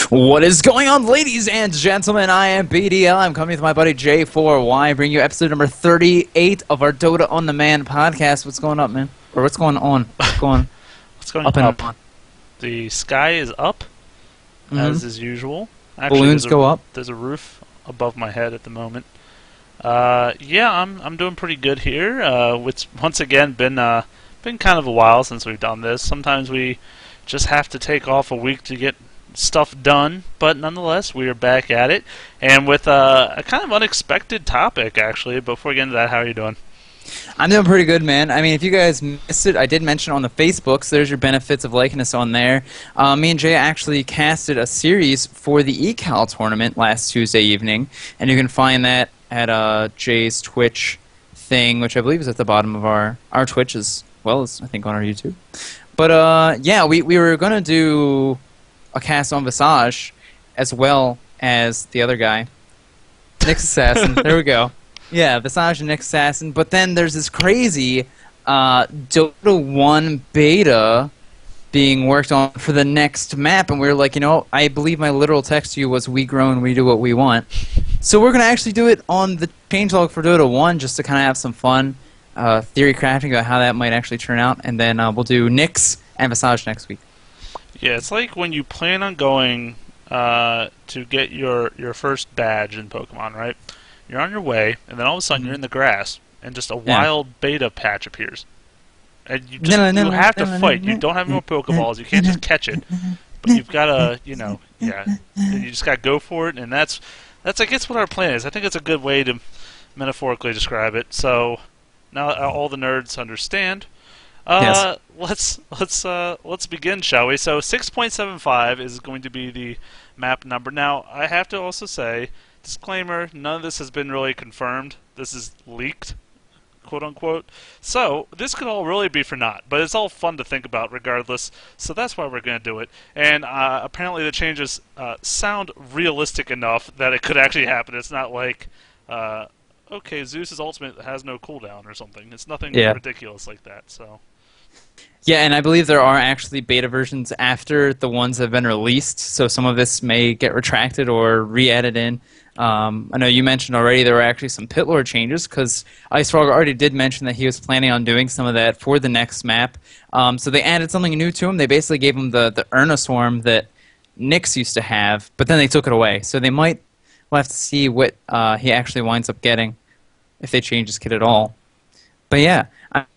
What is going on, ladies and gentlemen? I am BDL. I'm coming with my buddy J4Y, bringing you episode number 38 of our Dota on the Man podcast. What's going up, man? Or what's going on? What's going up and up? The sky is up, as is usual. Actually, balloons go up. There's a roof above my head at the moment. Yeah, I'm doing pretty good here. It's once again been kind of a while since we've done this. Sometimes we just have to take off a week to get stuff done, but nonetheless, we are back at it, and with a kind of unexpected topic, actually. Before we get into that, how are you doing? I'm doing pretty good, man. I mean, if you guys missed it, I did mention on the Facebook, so there's your benefits of liking us on there. Me and Jay actually casted a series for the eCal tournament last Tuesday evening, and you can find that at Jay's Twitch thing, which I believe is at the bottom of our Twitch, as well as, I think, on our YouTube. But, yeah, we were going to do a cast on Visage, as well as the other guy, Nyx Assassin. There we go. Yeah, Visage and Nyx Assassin. But then there's this crazy Dota 1 beta being worked on for the next map, and we were like, you know, I believe my literal text to you was, we grow and we do what we want. So we're going to actually do it on the changelog for Dota 1, just to kind of have some fun theory crafting about how that might actually turn out, and then we'll do Nyx and Visage next week. Yeah, it's like when you plan on going to get your first badge in Pokemon, right? You're on your way, and then all of a sudden you're in the grass, and just a wild beta patch appears. And you just you have to fight. You don't have no Pokeballs. You can't just catch it. But you've got to, you know, you just got to go for it, and that's I guess what our plan is. I think it's a good way to metaphorically describe it. So now all the nerds understand. Yes. Let's begin, shall we? So 6.75 is going to be the map number. Now, I have to also say, disclaimer, none of this has been really confirmed. This is leaked, quote unquote. So this could all really be for naught, but it's all fun to think about regardless. So that's why we're going to do it. And apparently the changes sound realistic enough that it could actually happen. It's not like okay, Zeus's ultimate has no cooldown or something. It's nothing ridiculous like that. So. Yeah, and I believe there are actually beta versions after the ones that have been released, so some of this may get retracted or re-added in. I know you mentioned already there were actually some pit lore changes, because IceFrog already did mention that he was planning on doing some of that for the next map. So they added something new to him. They basically gave him the Urna Swarm that Nyx used to have, but then they took it away. So they might, we'll have to see what he actually winds up getting, if they change his kit at all. But yeah,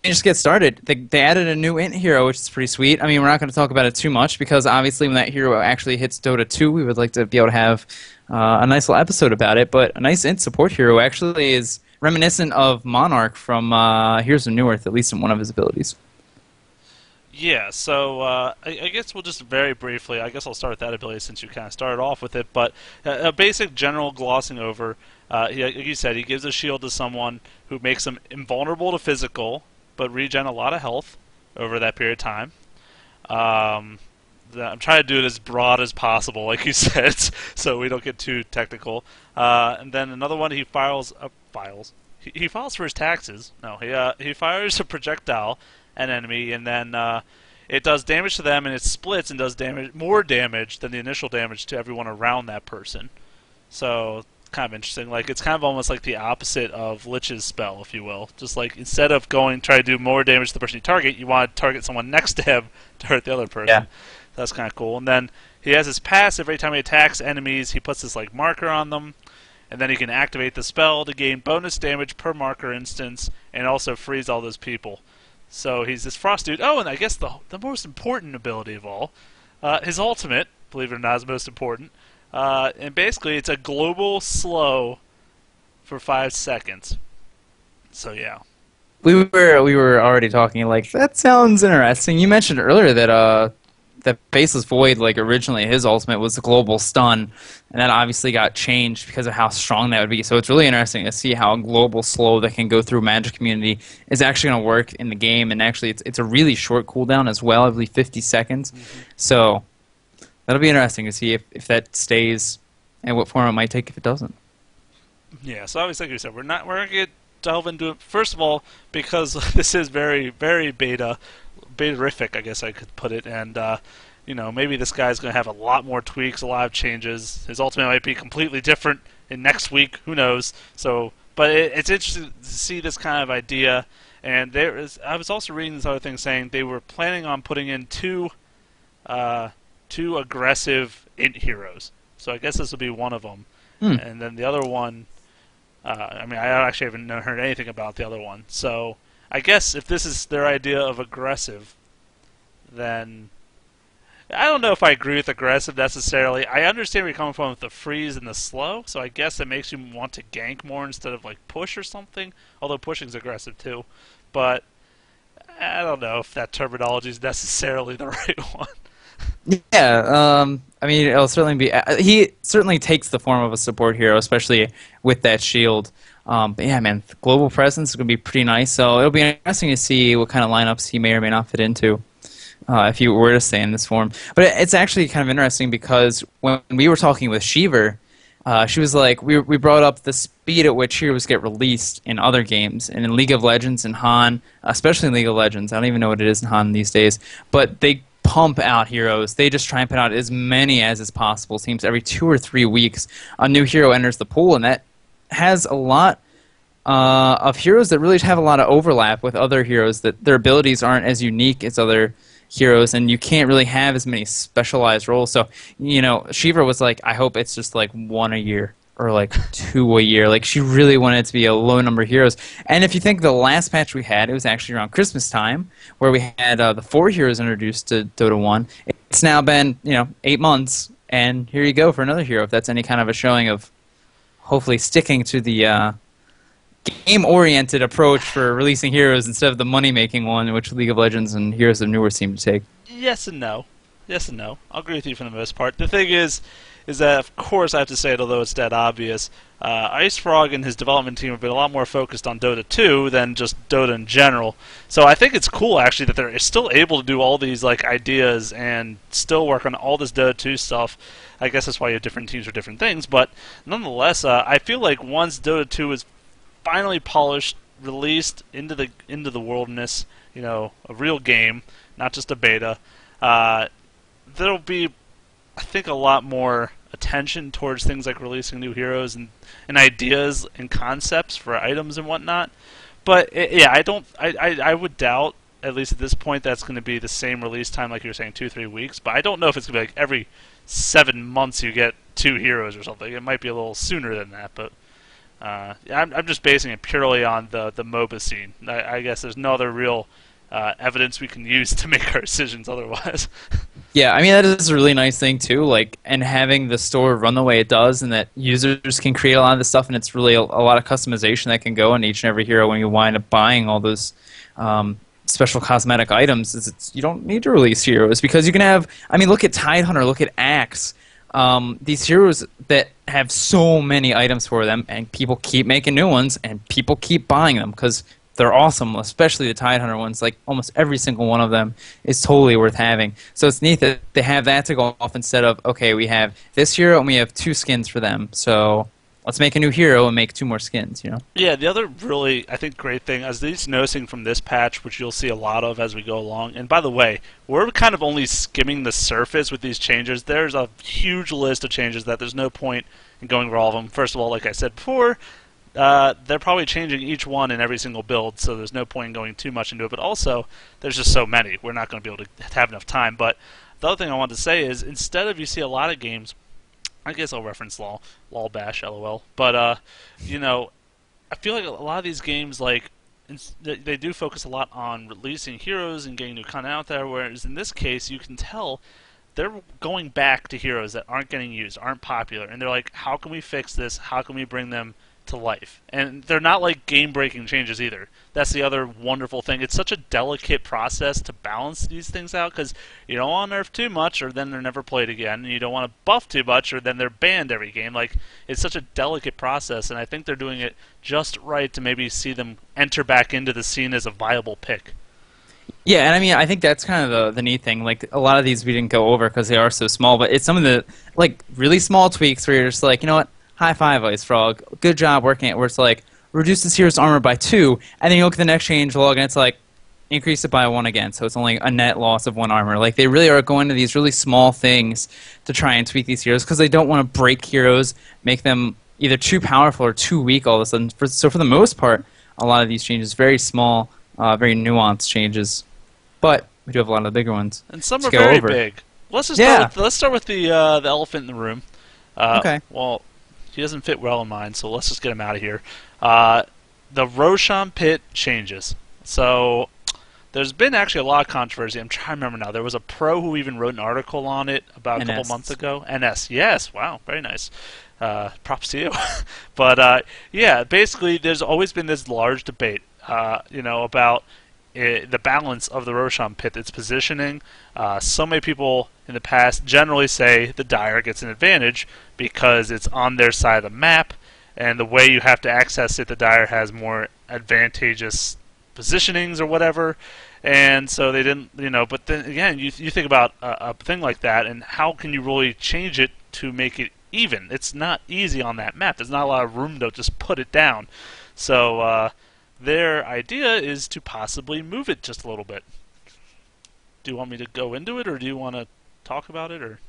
just get started. They added a new int hero, which is pretty sweet. I mean, we're not going to talk about it too much, because obviously when that hero actually hits Dota 2, we would like to be able to have a nice little episode about it. But a nice int support hero actually is reminiscent of Monarch from Heroes of Newerth, at least in one of his abilities. Yeah, so I guess we'll just very briefly, I guess I'll start with that ability since you kind of started off with it, but a basic general glossing over, like you said, he gives a shield to someone who makes them invulnerable to physical, but regen a lot of health over that period of time. I'm trying to do it as broad as possible, like you said, so we don't get too technical. And then another one, he files for his taxes. No, he fires a projectile an enemy, and then it does damage to them, and it splits and does more damage than the initial damage to everyone around that person. So kind of interesting. Like, it's kind of almost like the opposite of Lich's spell, if you will. Just like, instead of try to do more damage to the person you target, you want to target someone next to him to hurt the other person. Yeah. That's kind of cool. And then he has his passive. Every time he attacks enemies, he puts this like marker on them, and then he can activate the spell to gain bonus damage per marker instance, and also freeze all those people. So he's this frost dude. Oh, and I guess the most important ability of all, his ultimate, believe it or not, is most important. And basically, it's a global slow for 5 seconds. So yeah, we were already talking like, that sounds interesting. You mentioned earlier that that Faceless Void, like originally his ultimate was a global stun, and that obviously got changed because of how strong that would be. So it's really interesting to see how a global slow that can go through Magic community is actually going to work in the game. And actually, it's a really short cooldown as well, I believe 50 seconds. Mm-hmm. So that'll be interesting to see if that stays and what form it might take if it doesn't. Yeah, so obviously, like you said, we're going to delve into it, first of all, because this is very, very beta-rific, I guess I could put it, and maybe this guy's going to have a lot more tweaks, a lot of changes. His ultimate might be completely different in next week. Who knows? So, but it's interesting to see this kind of idea. And I was also reading this other thing saying they were planning on putting in two aggressive int heroes. So I guess this will be one of them. And then the other one, I actually haven't heard anything about the other one. So I guess if this is their idea of aggressive, then I don't know if I agree with aggressive necessarily. I understand where you're coming from with the freeze and the slow, so I guess it makes you want to gank more instead of like push or something, although pushing's aggressive too. But I don't know if that terminology is necessarily the right one. Yeah, it'll certainly be. He certainly takes the form of a support hero, especially with that shield. But yeah, man, the global presence is going to be pretty nice. So it'll be interesting to see what kind of lineups he may or may not fit into if you were to stay in this form. But it's actually kind of interesting because when we were talking with Shiver, she was like, we brought up the speed at which heroes get released in other games, and in League of Legends and Han, especially in League of Legends. I don't even know what it is in Han these days, but they pump out heroes. They just try and put out as many as is possible. It seems every 2 or 3 weeks a new hero enters the pool, and that has a lot of heroes that really have a lot of overlap with other heroes, that their abilities aren't as unique as other heroes, and you can't really have as many specialized roles. So, Shiva was like, I hope it's just like 1 a year or like 2 a year. Like, she really wanted it to be a low number of heroes. And if you think the last patch we had, it was actually around Christmas time, where we had the 4 heroes introduced to Dota 1. It's now been, 8 months, and here you go for another hero, if that's any kind of a showing of hopefully sticking to the game-oriented approach for releasing heroes instead of the money-making one, which League of Legends and Heroes of Newer seem to take. Yes and no. I'll agree with you for the most part. The thing is that, of course, I have to say it, although it's dead obvious, Ice Frog and his development team have been a lot more focused on Dota 2 than just Dota in general. So I think it's cool, actually, that they're still able to do all these ideas and still work on all this Dota 2 stuff. I guess that's why you have different teams for different things, but nonetheless, I feel like once Dota 2 is finally polished, released into the wilderness, a real game, not just a beta, there'll be, I think, a lot more attention towards things like releasing new heroes and ideas and concepts for items and whatnot. But I would doubt, at least at this point, that's going to be the same release time like you were saying, 2-3 weeks. But I don't know if it's going to be like every 7 months you get 2 heroes or something. It might be a little sooner than that, but I'm just basing it purely on the MOBA scene. I guess there's no other real evidence we can use to make our decisions otherwise. Yeah, that is a really nice thing too, and having the store run the way it does, and that users can create a lot of this stuff, and it's really a lot of customization that can go in each and every hero when you wind up buying all those special cosmetic items. You don't need to release heroes, because you can have, look at Tidehunter, look at Axe, these heroes that have so many items for them, and people keep making new ones, and people keep buying them, because they're awesome, especially the Tidehunter ones. Like, almost every single one of them is totally worth having. So it's neat that they have that to go off instead of, okay, we have this hero and we have 2 skins for them, so let's make a new hero and make 2 more skins, Yeah, the other really, I think, great thing, as these noticing from this patch, which you'll see a lot of as we go along, and by the way, we're kind of only skimming the surface with these changes. There's a huge list of changes that there's no point in going over all of them. First of all, like I said before, they're probably changing each one in every single build, so there's no point in going too much into it. But also, there's just so many. We're not going to be able to have enough time. But the other thing I wanted to say is, instead of, you see a lot of games, I guess I'll reference lol bash, lol. But, I feel like a lot of these games, they do focus a lot on releasing heroes and getting new content out there, whereas in this case, you can tell they're going back to heroes that aren't getting used, aren't popular, and they're like, how can we fix this? How can we bring them to life? And they're not like game-breaking changes either. That's the other wonderful thing. It's such a delicate process to balance these things out, because you don't want to nerf too much or then they're never played again, and you don't want to buff too much or then they're banned every game. It's such a delicate process, and I think they're doing it just right to maybe see them enter back into the scene as a viable pick. Yeah, and I think that's kind of the neat thing. Like, a lot of these we didn't go over because they are so small, but it's some of the really small tweaks where you're just like, you know what, high five, Ice Frog. Good job working it. Where it's like, reduce this hero's armor by 2, and then you look at the next change log, and it's like, increase it by 1 again, so it's only a net loss of 1 armor. Like, they really are going to these really small things to try and tweak these heroes because they don't want to break heroes, make them either too powerful or too weak all of a sudden. So for the most part, a lot of these changes, very small, very nuanced changes. But we do have a lot of the bigger ones. And some to are go very over. big. Let's just let's start with the elephant in the room. Okay. Well, he doesn't fit well in mine, so let's just get him out of here. The Roshan Pit Changes. So there's been actually a lot of controversy. I'm trying to remember now. There was a pro who even wrote an article on it about a couple months ago. NS, yes, wow, very nice. Props to you. But yeah, basically, there's always been this large debate, about the balance of the Roshan Pit, its positioning. So many people in the past generally say the Dire gets an advantage because it's on their side of the map, and the way you have to access it, the Dire has more advantageous positionings or whatever. And so they didn't, but then again, you think about a thing like that, and how can you really change it to make it even? It's not easy on that map. There's not a lot of room to just put it down. So their idea is to possibly move it just a little bit. Do you want me to go into it, or do you want to talk about it, or?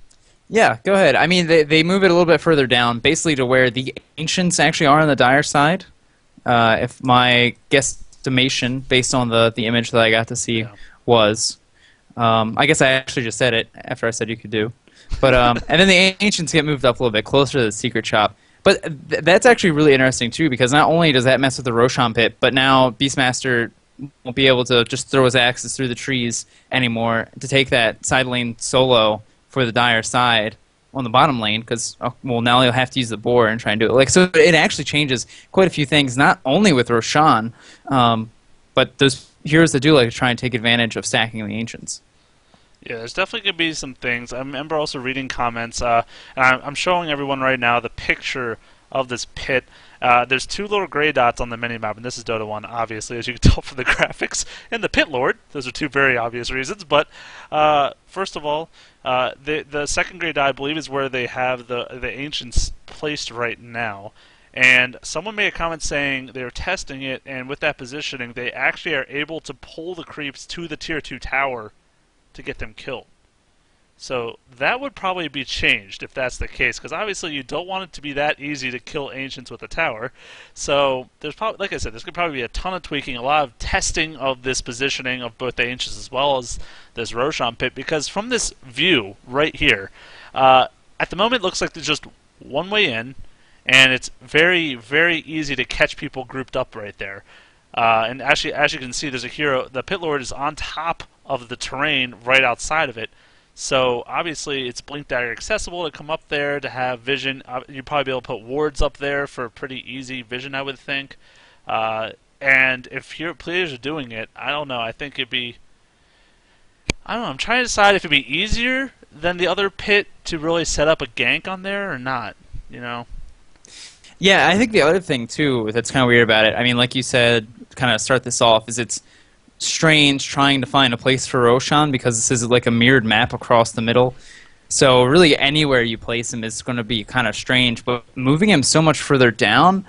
Yeah, go ahead. I mean, they move it a little bit further down, basically to where the Ancients actually are on the Dire side. If my guesstimation, based on the image that I got to see, was, I guess I actually just said it after I said you could do. But and then the Ancients get moved up a little bit closer to the Secret Shop. But that's actually really interesting too, because not only does that mess with the Roshan Pit, but now Beastmaster won't be able to just throw his axes through the trees anymore to take that side lane solo for the Dire side on the bottom lane, because now he'll have to use the boar and try and do it. So it actually changes quite a few things, not only with Roshan, but those heroes that do like to try and take advantage of stacking the Ancients. Yeah, there's definitely going to be some things. I remember also reading comments, and I'm showing everyone right now the picture of this pit. There's 2 little gray dots on the minimap, and this is Dota 1, obviously, as you can tell from the graphics. And the Pit Lord, those are 2 very obvious reasons. But first of all, the second gray dot, I believe, is where they have the Ancients placed right now. And someone made a comment saying they're testing it, and with that positioning, they actually are able to pull the creeps to the Tier 2 tower to get them killed. So that would probably be changed if that's the case, because obviously you don't want it to be that easy to kill Ancients with a tower. So there's probably, like I said, there's going to probably be a ton of tweaking, a lot of testing of this positioning of both the Ancients as well as this Roshan Pit, because from this view right here, at the moment it looks like there's just one way in, and it's very, very easy to catch people grouped up right there. And actually, as you can see, there's a hero. The Pit Lord is on top of the terrain right outside of it. So obviously it's blink dagger accessible to come up there to have vision. You'd probably be able to put wards up there for pretty easy vision, I would think. And if your players are doing it, I don't know. I think it'd be... I don't know. I'm trying to decide if it'd be easier than the other pit to really set up a gank on there or not. Yeah, I think the other thing too that's kind of weird about it, I mean, like you said, kind of start this off, is it's strange trying to find a place for Roshan because this is like a mirrored map across the middle. So really anywhere you place him is going to be kind of strange, but moving him so much further down,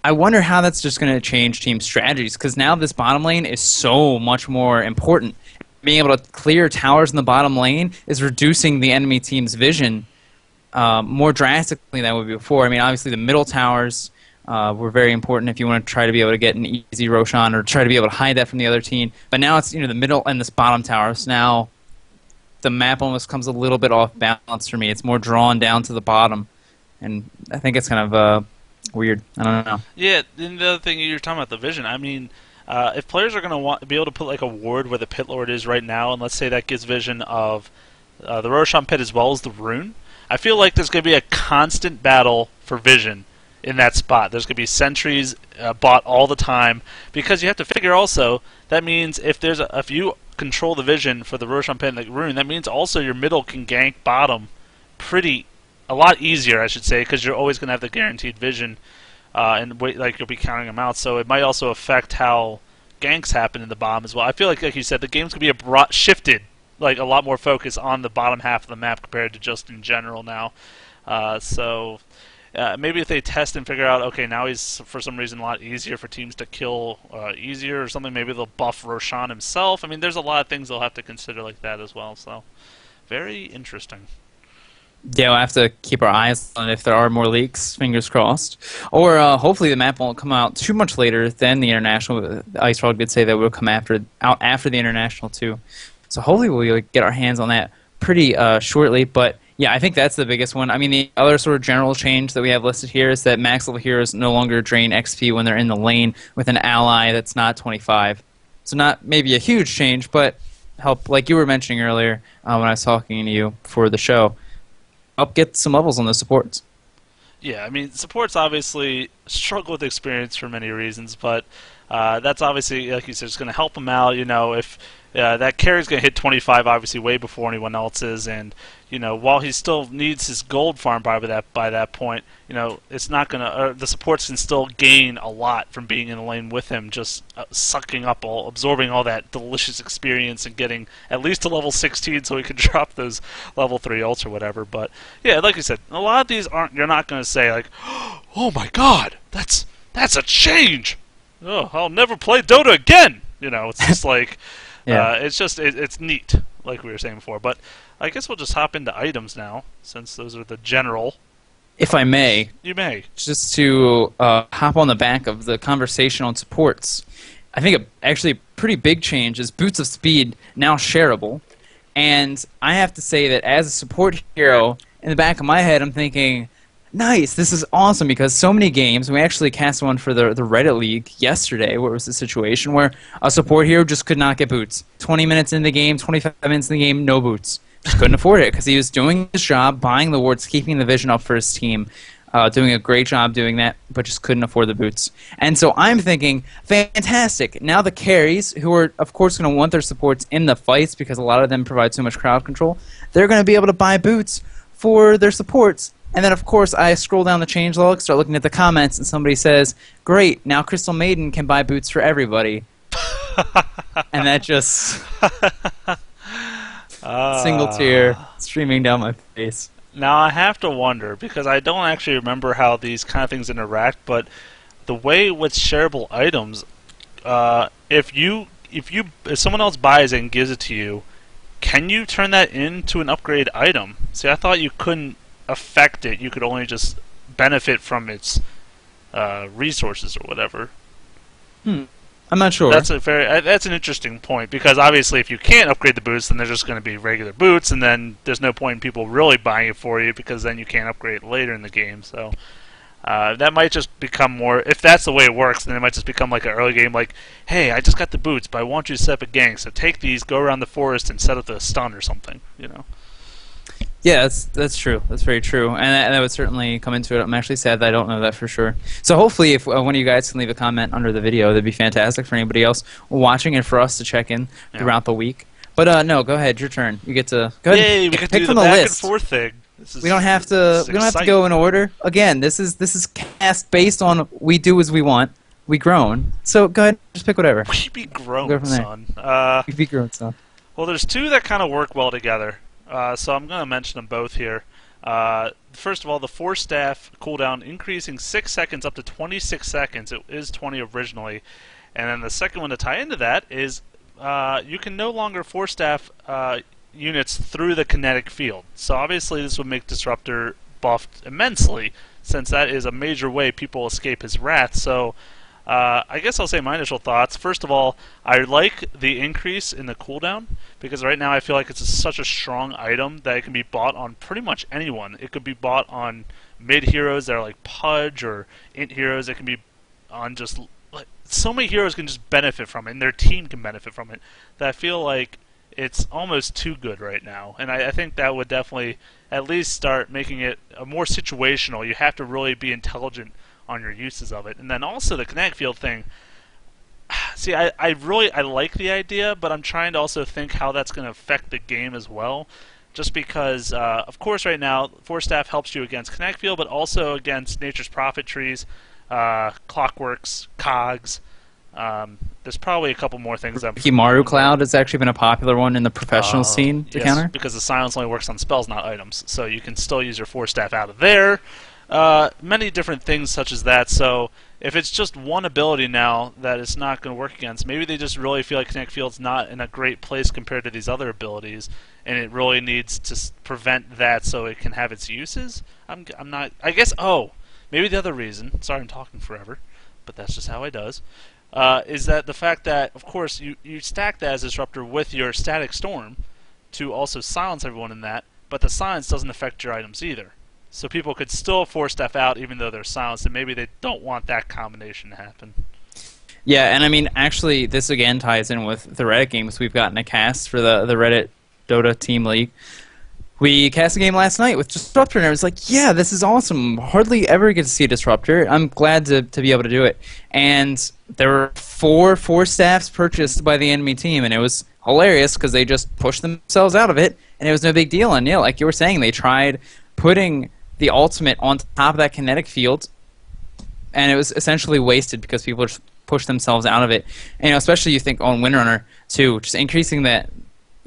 I wonder how that's just going to change team strategies, because now this bottom lane is so much more important. Being able to clear towers in the bottom lane is reducing the enemy team's vision more drastically than it would be before. I mean, obviously the middle towers were very important if you want to try to be able to get an easy Roshan or try to be able to hide that from the other team. But now it's the middle and this bottom tower. So now the map almost comes a little bit off balance for me. It's more drawn down to the bottom, and I think it's kind of weird. I don't know. Yeah, and the other thing you're talking about, the vision. I mean, if players are going to be able to put like a ward where the Pit Lord is right now, and let's say that gives vision of the Roshan Pit as well as the rune, I feel like there's going to be a constant battle for vision in that spot. There's going to be sentries bought all the time, because you have to figure also that means if you control the vision for the Roshan Pit and the rune, that means also your middle can gank bottom a lot easier, I should say, because you're always going to have the guaranteed vision and you'll be counting them out. So it might also affect how ganks happen in the bottom as well. I feel like you said, the game's going to be shifted, like a lot more focus on the bottom half of the map compared to just in general now. So maybe if they test and figure out, okay, now he's for some reason a lot easier for teams to kill easier or something. Maybe they'll buff Roshan himself. I mean, there's a lot of things they'll have to consider like that as well. So, very interesting. Yeah, we'll have to keep our eyes on it if there are more leaks, fingers crossed. Or hopefully the map won't come out too much later than the International. Ice Frog did say that it will come out after the International too. So hopefully we'll get our hands on that pretty shortly. But yeah, I think that's the biggest one. I mean, the other sort of general change that we have listed here is that max level heroes no longer drain XP when they're in the lane with an ally that's not 25. So not maybe a huge change, but help, like you were mentioning earlier when I was talking to you for the show, help get some levels on the supports. Yeah, I mean, supports obviously struggle with experience for many reasons, but that's obviously, like you said, it's going to help them out. You know, if that carry's going to hit 25, obviously, way before anyone else is, and you know, while he still needs his gold farm by that point, you know, it's not going to. The supports can still gain a lot from being in the lane with him, just sucking up absorbing all that delicious experience and getting at least to level 16, so he can drop those level 3 ults or whatever. But yeah, like you said, a lot of these aren't. You're not going to say like, oh my god, that's a change. Oh, I'll never play Dota again. You know, it's just like, yeah. It's neat, like we were saying before. But I guess we'll just hop into items now, since those are the general. If I may. You may. Just to hop on the back of the conversation on supports, I think actually a pretty big change is Boots of Speed now shareable. And I have to say that as a support hero, in the back of my head, I'm thinking, nice, this is awesome, because so many games, we actually cast one for the Reddit League yesterday, where it was a situation where a support hero just could not get boots. 20 minutes in the game, 25 minutes in the game, no boots. Just couldn't afford it, because he was doing his job, buying the wards, keeping the vision up for his team, doing a great job doing that, but just couldn't afford the boots. And so I'm thinking, fantastic, now the carries, who are of course going to want their supports in the fights, because a lot of them provide so much crowd control, they're going to be able to buy boots for their supports. And then, of course, I scroll down the changelog, start looking at the comments, and somebody says, great, now Crystal Maiden can buy boots for everybody. And that just... single tear streaming down my face. Now, I have to wonder, because I don't actually remember how these kind of things interact, but the way with shareable items, if someone else buys it and gives it to you, can you turn that into an upgrade item? See, I thought you couldn't affect it. You could only just benefit from its resources or whatever. I'm not sure. That's an interesting point, because obviously if you can't upgrade the boots, then they're just going to be regular boots, and then there's no point in people really buying it for you, because then you can't upgrade it later in the game. So that might just become more, if that's the way it works, then it might just become like an early game, like, hey, I just got the boots, but I want you to set up a gang, so take these, go around the forest, and set up the stun or something, you know. Yeah, that's true. That's very true, and that would certainly come into it. I'm actually sad that I don't know that for sure. So hopefully, if one of you guys can leave a comment under the video, that'd be fantastic for anybody else watching, and for us to check in throughout the week. But no, go ahead, your turn. You get to go ahead. Yay, and we can pick do from the the back list. and forth thing. We don't have to go in order. Again, this is cast based on we do as we want. We grown. So go ahead, just pick whatever. We be grown, go from there. son. We be grown, son. Well, there's two that kind of work well together. So I'm going to mention them both here. First of all, the Force Staff cooldown increasing 6 seconds up to 26 seconds. It is 20 originally. And then the second one to tie into that is you can no longer Force Staff units through the kinetic field. So obviously this would make Disruptor buffed immensely, since that is a major way people escape his wrath. So I guess I'll say my initial thoughts. First of all, I like the increase in the cooldown, because right now I feel like it's such a strong item that it can be bought on pretty much anyone. It could be bought on mid heroes that are like Pudge, or int heroes. It can be on just like, so many heroes can just benefit from it, and their team can benefit from it, that I feel like it's almost too good right now. And I think that would definitely at least start making it more situational. You have to really be intelligent on your uses of it. And then also the kinetic field thing. See, I like the idea, but I'm trying to also think how that's going to affect the game as well. Just because, of course, right now, Force Staff helps you against kinetic field, but also against Nature's Prophet trees, Clockworks, Cogs. There's probably a couple more things. Maru Cloud has actually been a popular one in the professional scene to yes, counter. Because the silence only works on spells, not items. So you can still use your Force Staff out of there. Many different things such as that. So if it's just one ability now that it's not going to work against, maybe they just really feel like Kinetic Field's not in a great place compared to these other abilities, and it really needs to prevent that so it can have its uses. I'm not. I guess. Oh, maybe the other reason. Sorry, I'm talking forever, but that's just how it does. Is that the fact that, of course, you stack that as Disruptor with your Static Storm to also silence everyone in that, but the silence doesn't affect your items either. So people could still force stuff out even though they're silenced, and maybe they don't want that combination to happen. Yeah, and I mean, actually, this again ties in with the Reddit games we've gotten a cast for the Reddit Dota Team League. We cast a game last night with Disruptor, and I was like, yeah, this is awesome. Hardly ever get to see a Disruptor. I'm glad to be able to do it. And there were four staffs purchased by the enemy team, and it was hilarious because they just pushed themselves out of it, and it was no big deal. And yeah, like you were saying, they tried putting the ultimate on top of that kinetic field, and it was essentially wasted because people just pushed themselves out of it. And, especially you think on Windrunner too, just increasing that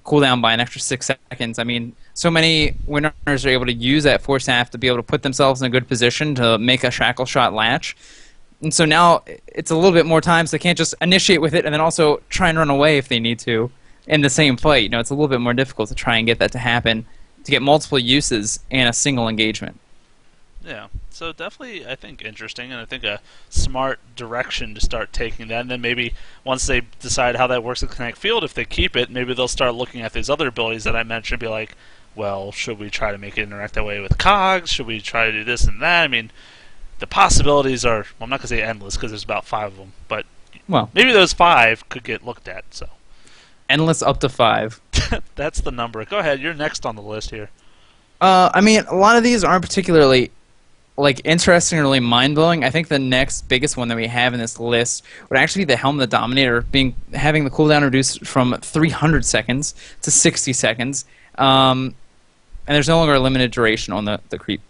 cooldown by an extra 6 seconds. I mean, so many Windrunners are able to use that force staff to be able to put themselves in a good position to make a shackle shot latch. And so now it's a little bit more time, so they can't just initiate with it and then also try and run away if they need to in the same fight. It's a little bit more difficult to try and get that to happen, to get multiple uses in a single engagement. Yeah, so definitely, I think, interesting, and I think a smart direction to start taking that. And then maybe once they decide how that works with Kinetic Field, if they keep it, maybe they'll start looking at these other abilities that I mentioned and be like, well, should we try to make it interact that way with cogs? Should we try to do this and that? I mean, the possibilities are, well, I'm not going to say endless because there's about 5 of them, but maybe those 5 could get looked at. So endless up to 5. That's the number. Go ahead, you're next on the list here. I mean, a lot of these aren't particularly interesting or really mind-blowing. I think the next biggest one that we have in this list would actually be the Helm of the Dominator, having the cooldown reduced from 300 seconds to 60 seconds. And there's no longer a limited duration on the creep.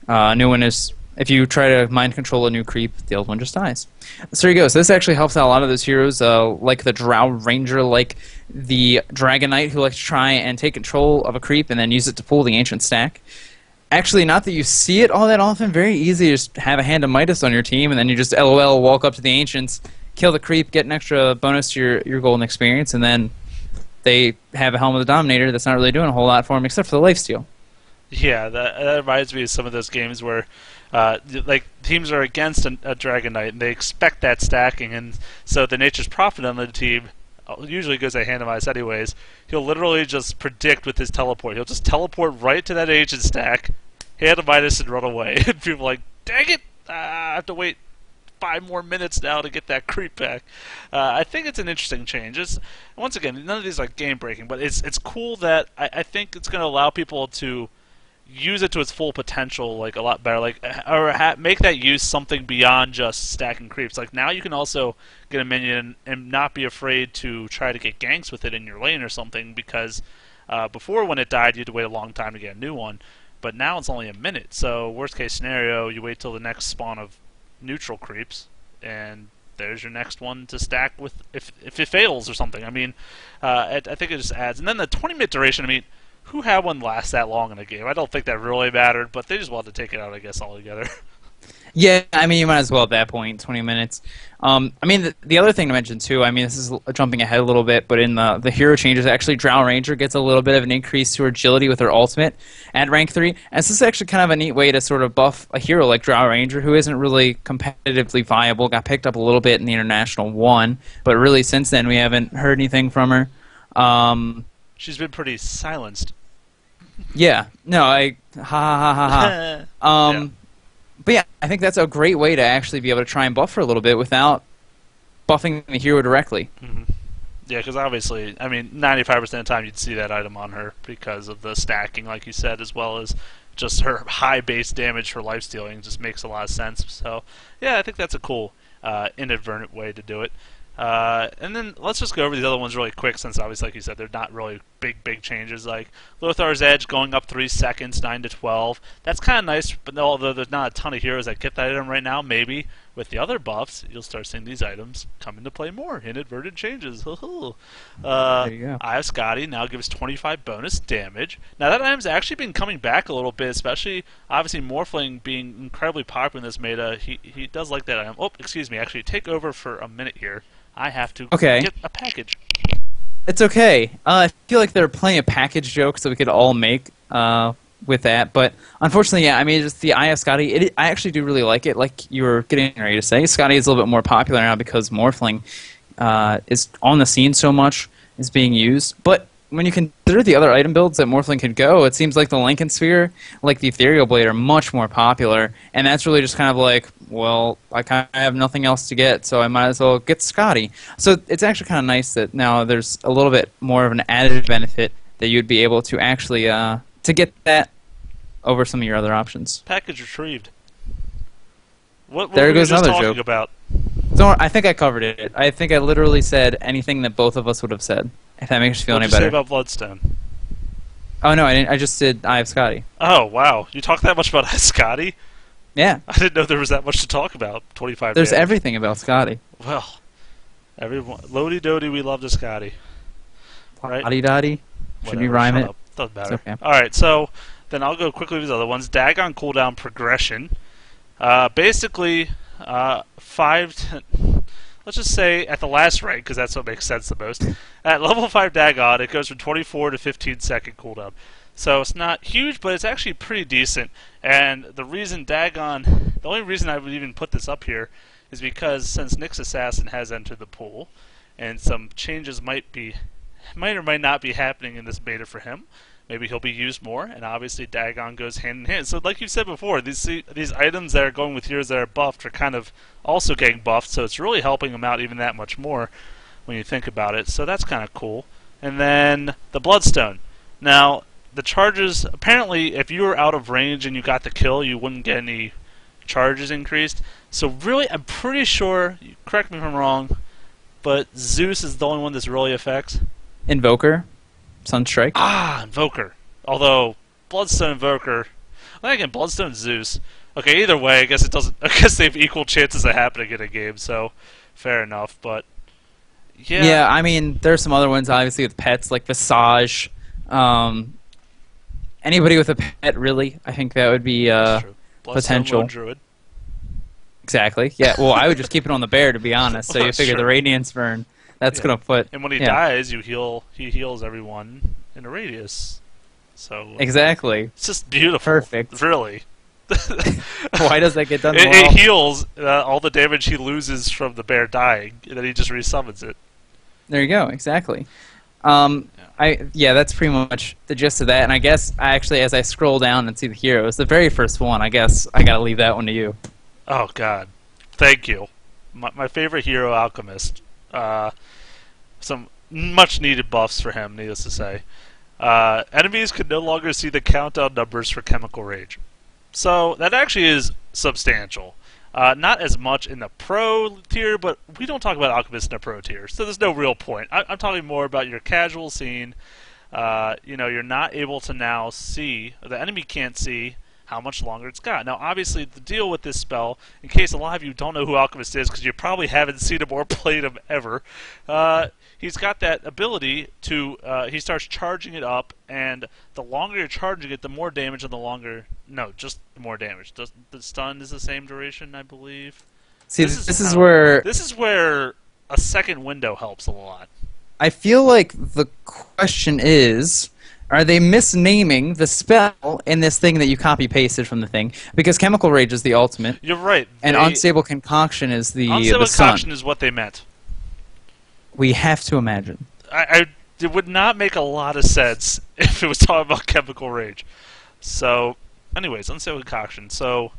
New one is, if you try to mind control a new creep, the old one just dies. So there you go. So this actually helps out a lot of those heroes, like the Drow Ranger, like the Dragon Knight, who likes to try and take control of a creep and then use it to pull the Ancient stack. Actually, not that you see it all that often. Very easy to just have a Hand of Midas on your team, and then you just LOL walk up to the Ancients, kill the creep, get an extra bonus to your golden experience, and then they have a Helm of the Dominator that's not really doing a whole lot for them except for the lifesteal. Yeah, that reminds me of some of those games where teams are against a Dragon Knight and they expect that stacking, and so the Nature's Prophet on the team usually goes a Hand of Midas anyways. He'll literally just predict with his teleport. He'll just teleport right to that Ancient stack, Hand of Midas, and run away. And people are like, dang it! I have to wait 5 more minutes now to get that creep back. I think it's an interesting change. Once again, none of these are game breaking, but it's cool that I think it's going to allow people to use it to its full potential, a lot better, make that use something beyond just stacking creeps. Now you can also get a minion and not be afraid to try to get ganks with it in your lane or something, because before, when it died, you had to wait a long time to get a new one, but now it's only a minute. So worst case scenario, you wait till the next spawn of neutral creeps, and there's your next one to stack with if it fails or something. I mean, I think it just adds. And then the 20-minute duration, I mean, who had one last that long in a game? I don't think that really mattered, but they just wanted to take it out, I guess, altogether. Yeah, I mean, you might as well at that point, 20 minutes. I mean, the other thing to mention, too, I mean, this is jumping ahead a little bit, but in the hero changes, actually, Drow Ranger gets a little bit of an increase to her agility with her ultimate at rank 3. And this is actually kind of a neat way to sort of buff a hero like Drow Ranger, who isn't really competitively viable, got picked up a little bit in the International 1, but really since then we haven't heard anything from her. She's been pretty silenced. Yeah. No, ha ha ha ha ha. Yeah. But yeah, I think that's a great way to actually be able to try and buff her a little bit without buffing the hero directly. Mm-hmm. Yeah, because obviously, I mean, 95% of the time you'd see that item on her because of the stacking, like you said, as well as just her high base damage for lifestealing. Just makes a lot of sense. So, yeah, I think that's a cool inadvertent way to do it. And then let's just go over these other ones really quick, since obviously, like you said, they're not really big changes, like Lothar's Edge going up 3 seconds, 9 to 12. That's kind of nice, but although there's not a ton of heroes that get that item right now, maybe with the other buffs, you'll start seeing these items come into play more. Inadvertent changes. There you go. I have Scotty now gives 25 bonus damage. Now that item's actually been coming back a little bit, especially obviously Morphling being incredibly popular in this meta. He does like that item. Oh, excuse me. Actually, take over for a minute here. I have to get a package. It's okay. I feel like they're playing a package joke that we could all make with that, but unfortunately, yeah. I mean, just the I have Scotty. I actually do really like it. Like you were getting ready to say, Scotty is a little bit more popular now because Morphling is on the scene so much, is being used. But when you consider the other item builds that Morphling could go, it seems like the Lincoln Sphere, like the Ethereal Blade, are much more popular, and that's really just kind of like, well, I kind of have nothing else to get, so I might as well get Scotty. So it's actually kind of nice that now there's a little bit more of an added benefit that you'd be able to actually to get that over some of your other options. Package retrieved. What there were we goes just another talking joke. about? I think I covered it. I think I literally said anything that both of us would have said. If that makes you feel What'd any you better. say about Bloodstone? Oh no, I didn't. I just did I have Scotty. Oh wow, you talk that much about Scotty? Yeah. I didn't know there was that much to talk about. 25. There's damage. everything about Scotty. Well, everyone, Lodi Dodi, we love the Scotty. Right? Dotty Dotty. Should we Whatever, rhyme shut it? up. Doesn't matter. It's okay. Alright, so then I'll go quickly with these other ones. Dagon cooldown progression. Basically, 5 to, let's just say at the last rank, because that's what makes sense the most. At level 5 Dagon, it goes from 24 to 15 second cooldown. So it's not huge, but it's actually pretty decent. And the reason Dagon, the only reason I would even put this up here is because since Nyx Assassin has entered the pool, and some changes might or might not be happening in this beta for him. Maybe he'll be used more, and obviously Dagon goes hand in hand. So like you said before, these items that are going with heroes that are buffed are kind of also getting buffed, so it's really helping him out even that much more when you think about it. So that's kind of cool. And then the Bloodstone. Now, the charges, apparently if you were out of range and you got the kill, you wouldn't get any charges increased. So really, I'm pretty sure, correct me if I'm wrong, but Zeus is the only one this really affects. Invoker. Sunstrike. Ah, Invoker. Although Bloodstone Invoker, then again, Bloodstone Zeus. Okay, either way, I guess it doesn't. I guess they have equal chances of happening in a game, so fair enough. But yeah, Yeah, I mean, there's some other ones obviously with pets like Visage. Anybody with a pet, really, I think that would be potential. Lone Druid. Exactly. Yeah. Well, I would just keep it on the bear, to be honest. So you That's figure the true. Radiance Burn. That's gonna put. And when he dies, you heal. He heals everyone in a radius. So Exactly. it's just beautiful. Perfect. Really. Why does that get done? It heals all the damage he loses from the bear dying, and then he just resummons it. There you go. Exactly. That's pretty much the gist of that. And I guess actually, as I scroll down and see the heroes, the very first one, I guess I gotta leave that one to you. Oh God, thank you. My favorite hero, Alchemist. Some much needed buffs for him, needless to say. Enemies could no longer see the countdown numbers for Chemical Rage. So that actually is substantial. Not as much in the pro tier, but we don't talk about Alchemist in the pro tier, so there's no real point. I'm talking more about your casual scene. You're not able to now see, the enemy can't see how much longer it's got. Now, obviously, the deal with this spell, in case a lot of you don't know who Alchemist is, because you probably haven't seen him or played him ever, he's got that ability to, he starts charging it up, and the longer you're charging it, the more damage, and the longer, no, just more damage. The stun is the same duration, I believe. See, this is where a second window helps a lot. I feel like the question is, are they misnaming the spell in this thing that you copy-pasted from the thing? Because Chemical Rage is the ultimate. You're right. And Unstable Concoction is the Unstable sun. Concoction is what they meant. We have to imagine. It would not make a lot of sense if it was talking about Chemical Rage. So, anyways, Unstable Concoction. So,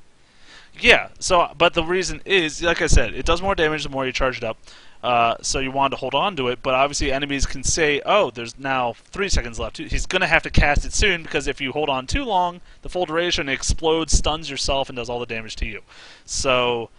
yeah. But the reason is, like I said, it does more damage the more you charge it up. So you want to hold on to it, but obviously enemies can say, oh, there's now 3 seconds left. He's going to have to cast it soon, because if you hold on too long, the full duration explodes, stuns yourself, and does all the damage to you. So,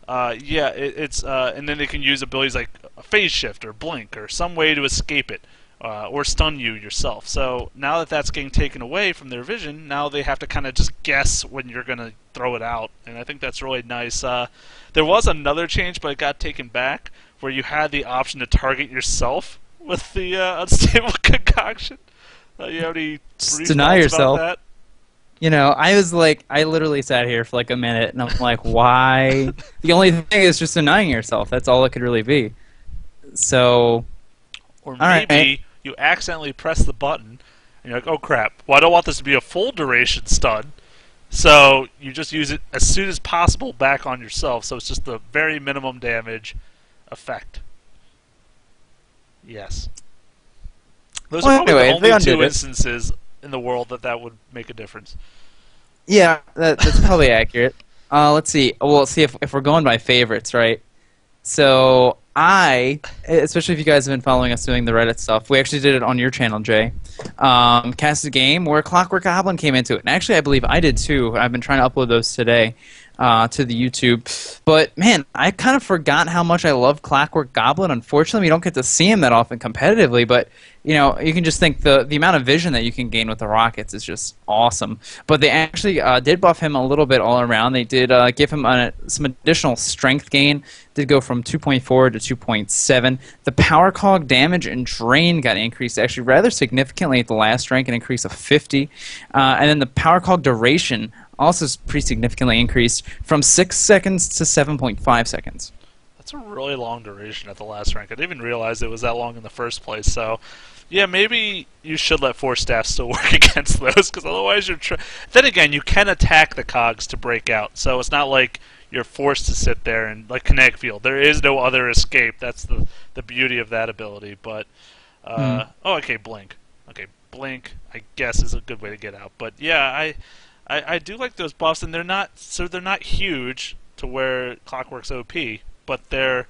and then they can use abilities like a phase shift or blink or some way to escape it. or stun you yourself. So now that that's getting taken away from their vision, now they have to kind of just guess when you're going to throw it out, and I think that's really nice. There was another change, but it got taken back, where you had the option to target yourself with the unstable concoction. You have any Just brief deny thoughts yourself. about that? You know, I literally sat here for like a minute, and I'm like, why? The only thing is just denying yourself. That's all it could really be. So, Or all right. maybe you accidentally press the button, and you're like, oh crap, well I don't want this to be a full duration stun, so you just use it as soon as possible back on yourself, so it's just the very minimum damage effect. Yes. Those Well, are probably anyway, the only they two undid it. instances in the world that would make a difference. Yeah, that's probably accurate. Let's see. Well, let's see if we're going by favorites, right? So especially if you guys have been following us doing the Reddit stuff, we actually did it on your channel, Jay. Cast a game where Clockwork Goblin came into it, and actually I believe I did too. I've been trying to upload those today to the YouTube. But man, I kind of forgot how much I love Clockwork Goblin. Unfortunately, we don't get to see him that often competitively, but you know, you can just think the amount of vision that you can gain with the rockets is just awesome. But they actually did buff him a little bit all around. They did give him some additional strength gain. Did go from 2.4 to 2.7. The power cog damage and drain got increased actually rather significantly at the last rank, an increase of 50. And then the power cog duration also is pretty significantly increased from 6 seconds to 7.5 seconds. That's a really long duration at the last rank. I didn't even realize it was that long in the first place. So, yeah, maybe you should let Force Staff still work against those, because otherwise you're... Then again, you can attack the cogs to break out, so it's not like you're forced to sit there and, like Kinetic Field. There is no other escape. That's the beauty of that ability. But, oh, okay, Blink. Okay, Blink, I guess, is a good way to get out. But, yeah, I do like those buffs, and they're not huge to where Clockwork's OP, but they're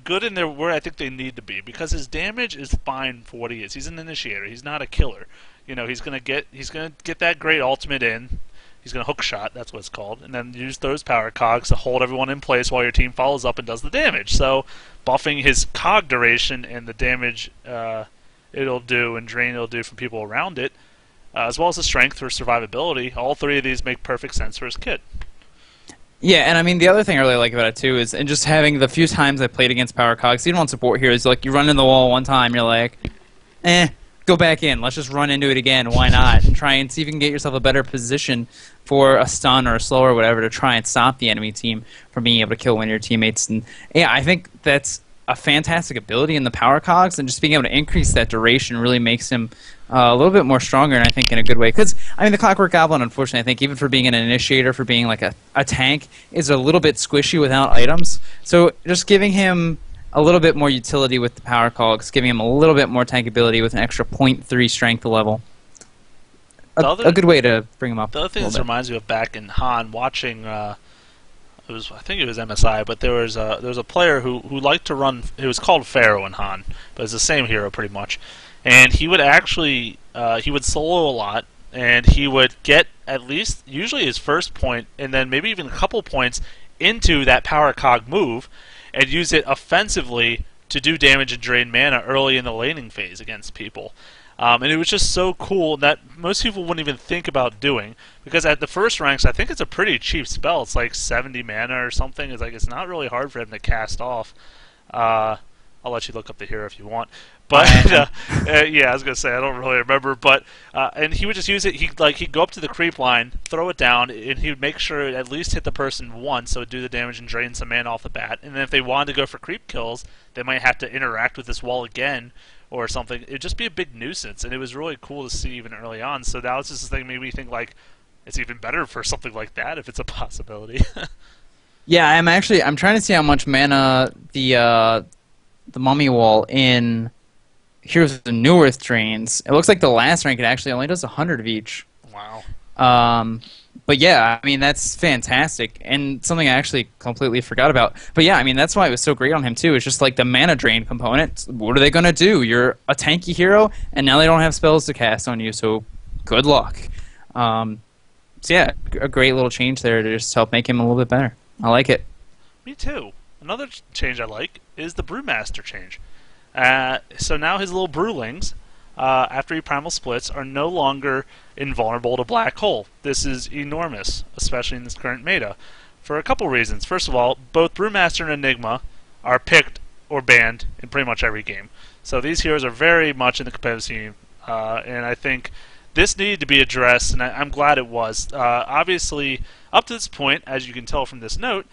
good and they're where I think they need to be, because his damage is fine for what he is. He's an initiator. He's not a killer. You know, he's gonna get that great ultimate in. He's gonna hook shot. That's what it's called, and then use those power cogs to hold everyone in place while your team follows up and does the damage. So, buffing his cog duration and the damage it'll do and drain it'll do from people around it, as well as the strength for survivability. All three of these make perfect sense for his kit. Yeah, and I mean, the other thing I really like about it, too, is and just having the few times I played against Power Cogs, even on support heroes, like, you run in the wall one time, you're like, go back in. Let's just run into it again. Why not? And try and see if you can get yourself a better position for a stun or a slow or whatever to try and stop the enemy team from being able to kill one of your teammates. And, yeah, I think that's a fantastic ability in the Power Cogs, and just being able to increase that duration really makes him a little bit more stronger, and I think in a good way. Because, I mean, the Clockwork Goblin, unfortunately, I think even for being an initiator, for being like a tank, is a little bit squishy without items. So just giving him a little bit more utility with the Power Cogs, giving him a little bit more tank ability with an extra 0.3 strength level. A good way to bring him up. The other thing this reminds me of back in Han, watching... I think it was MSI, but there was a player who liked to run. It was called Pharaoh in Han, but it's the same hero pretty much. And he would actually he would solo a lot, and he would get at least usually his first point, and then maybe even a couple points into that power cog move, and use it offensively to do damage and drain mana early in the laning phase against people. And it was just so cool that most people wouldn't even think about doing, because at the first ranks, I think it's a pretty cheap spell. It's like 70 mana or something. It's not really hard for him to cast off. I'll let you look up the hero if you want. But yeah, I was gonna say I don't really remember. But and he would just use it. He'd go up to the creep line, throw it down, and he would make sure it at least hit the person once, so it'd do the damage and drain some mana off the bat. And then if they wanted to go for creep kills, they might have to interact with this wall again or something. It'd just be a big nuisance, and it was really cool to see even early on. So that was just the thing made me think, like, it's even better for something like that if it's a possibility. Yeah, I'm trying to see how much mana the Mummy Wall in Heroes of the New Earth drains. It looks like the last rank it actually only does 100 of each. Wow. But yeah, I mean, that's fantastic, and something I actually completely forgot about. But yeah, I mean, that's why it was so great on him too. It's just like the mana drain component. What are they going to do? You're a tanky hero, and now they don't have spells to cast on you, so good luck. So yeah, a great little change there to just help make him a little bit better. I like it. Me too. Another change I like is the Brewmaster change. So now his little Brewlings, after he primal splits, are no longer invulnerable to Black Hole. This is enormous, especially in this current meta, for a couple reasons. First of all, both Brewmaster and Enigma are picked or banned in pretty much every game. So these heroes are very much in the competitive scene, and I think this needed to be addressed, and I'm glad it was. Obviously, up to this point, as you can tell from this note,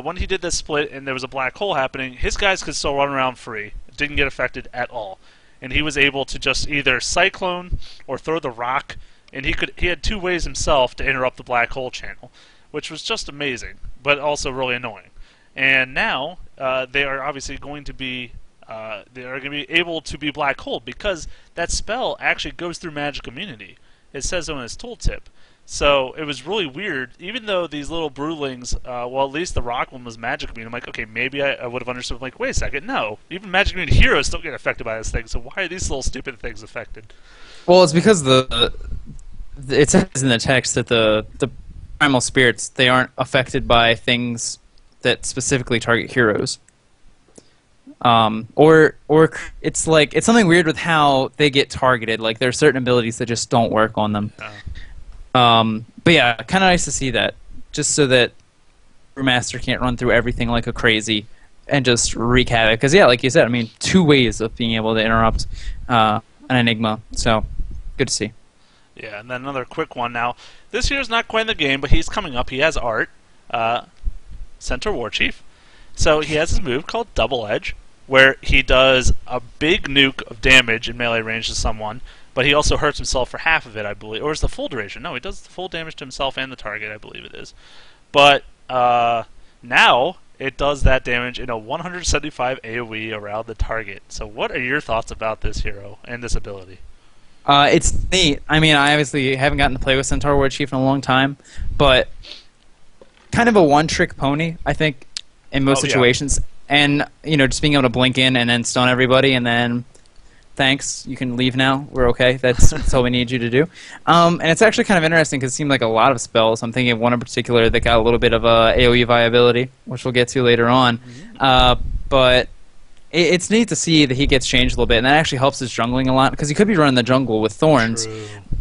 when he did this split and there was a black hole happening, his guys could still run around free. It didn't get affected at all. And he was able to just either cyclone or throw the rock, and he had two ways himself to interrupt the black hole channel, which was just amazing, but also really annoying. And now they are obviously going to be able to be black hole because that spell actually goes through magic immunity. It says so in his tooltip. So it was really weird. Even though these little Brewlings, well, at least the rock one was magic immune. I'm like, okay, maybe I would have understood. I'm like, wait a second, no. Even magic immune heroes don't get affected by this thing. So why are these little stupid things affected? Well, it's because it says in the text that the primal spirits, they aren't affected by things that specifically target heroes. Or it's like it's something weird with how they get targeted. Like there are certain abilities that just don't work on them. But yeah, kind of nice to see that, just so that Master can't run through everything like a crazy and just wreak havoc. Because yeah, like you said, I mean, two ways of being able to interrupt an Enigma. So good to see. Yeah, and then another quick one now. This here's not quite in the game, but he's coming up. He has art, Centaur Warchief. So he has this move called Double Edge, where he does a big nuke of damage in melee range to someone, but he also hurts himself for half of it, I believe. Or is the full duration? No, he does the full damage to himself and the target, I believe it is. But now it does that damage in a 175 AoE around the target. So what are your thoughts about this hero and this ability? It's neat. I mean, I obviously haven't gotten to play with Centaur Warchief in a long time, but kind of a one-trick pony, I think, in most situations. Yeah. And, you know, just being able to blink in and then stun everybody and then thanks, you can leave now, we're okay, that's all we need you to do. And it's actually kind of interesting because it seemed like a lot of spells. I'm thinking of one in particular that got a little bit of AoE viability, which we'll get to later on. But it's neat to see that he gets changed a little bit, and that actually helps his jungling a lot because he could be running the jungle with Thorns,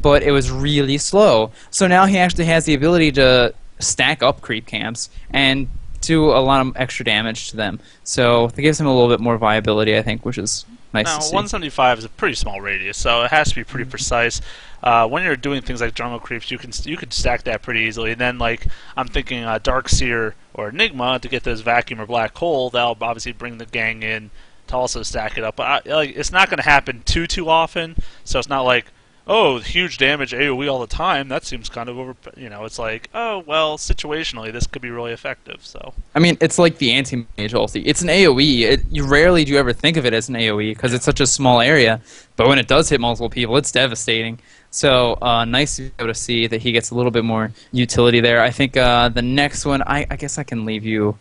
but it was really slow. So now he actually has the ability to stack up creep camps and do a lot of extra damage to them. So it gives him a little bit more viability, I think, which is nice to see. 175 is a pretty small radius, so it has to be pretty precise. When you're doing things like jungle creeps, you can stack that pretty easily. And then, like, I'm thinking Darkseer or Enigma to get those vacuum or black hole. That'll obviously bring the gang in to also stack it up. But it's not going to happen too often, so it's not like, oh, huge damage AoE all the time. That seems kind of over. You know, it's like, oh well, situationally this could be really effective. So I mean, it's like the anti-mage ulti. It's an AoE. You rarely do you ever think of it as an AoE because it's such a small area. But when it does hit multiple people, it's devastating. So nice to be able to see that he gets a little bit more utility there. I think the next one, I guess I can leave you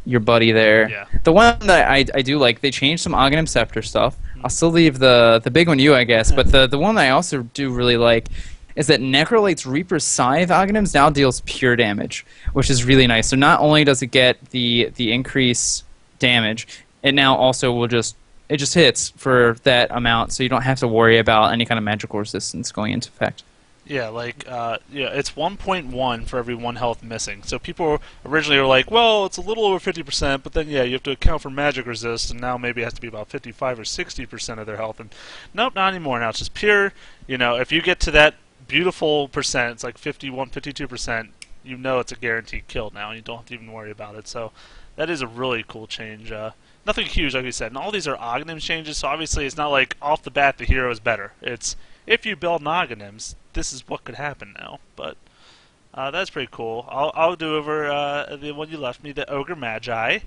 your buddy there. Yeah. The one that I do like, they changed some Aghanim Scepter stuff. I'll still leave the big one you, I guess. But the one that I also do really like is that Necrolight's Reaper's Scythe Aghanims now deals pure damage, which is really nice. So not only does it get the increase damage, it now also will just hits for that amount, so you don't have to worry about any kind of magical resistance going into effect. Yeah, like, it's 1.1 for every 1 health missing. So people originally were like, well, it's a little over 50%, but then, yeah, you have to account for magic resist, and now maybe it has to be about 55 or 60% of their health. And nope, not anymore. Now it's just pure, you know, if you get to that beautiful percent, it's like 51, 52%, you know it's a guaranteed kill now, and you don't have to even worry about it. So that is a really cool change. Nothing huge, like we said. And all these are Aghanim changes, so obviously it's not like off the bat the hero is better. It's if you build Aghanims, this is what could happen now. But that's pretty cool. I'll do over the one you left me, the Ogre Magi.